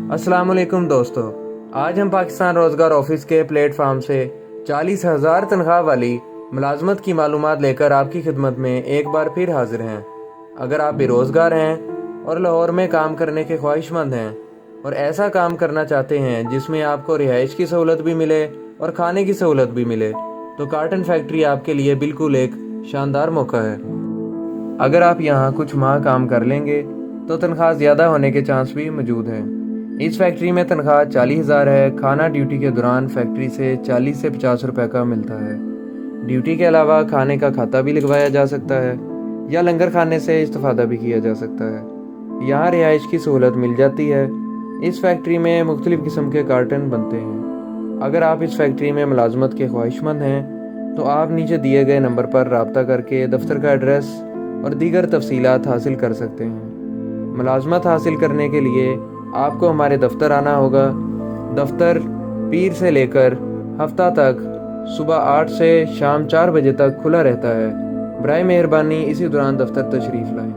अस्सलाम वालेकुम दोस्तों, आज हम पाकिस्तान रोज़गार ऑफिस के प्लेटफार्म से 40,000 तनख्वाह वाली मुलाजमत की मालूमात लेकर आपकी खिदमत में एक बार फिर हाजिर हैं। अगर आप बेरोज़गार हैं और लाहौर में काम करने के ख्वाहिशमंद हैं और ऐसा काम करना चाहते हैं जिसमें आपको रिहाइश की सहूलत भी मिले और खाने की सहूलत भी मिले, तो कार्टन फैक्ट्री आपके लिए बिल्कुल एक शानदार मौका है। अगर आप यहाँ कुछ माह काम कर लेंगे तो तनख्वाह ज़्यादा होने के चांस भी मौजूद हैं। इस फैक्ट्री में तनख्वाह 40,000 है। खाना ड्यूटी के दौरान फैक्ट्री से 40 से 50 रुपए का मिलता है। ड्यूटी के अलावा खाने का खाता भी लगवाया जा सकता है या लंगर खाने से इस्तेफादा भी किया जा सकता है। यहाँ रिहाइश की सहूलत मिल जाती है। इस फैक्ट्री में मुख्तलिफ़ किस्म के कार्टन बनते हैं। अगर आप इस फैक्ट्री में मुलाजमत के ख्वाहिशमंद हैं तो आप नीचे दिए गए नंबर पर रब्ता करके दफ्तर का एड्रेस और दीगर तफसीलात हासिल कर सकते हैं। मुलाजमत हासिल करने के लिए आपको हमारे दफ्तर आना होगा। दफ्तर पीर से लेकर हफ्ता तक सुबह 8 से शाम 4 बजे तक खुला रहता है। बराए मेहरबानी इसी दौरान दफ्तर तशरीफ़ लाएं।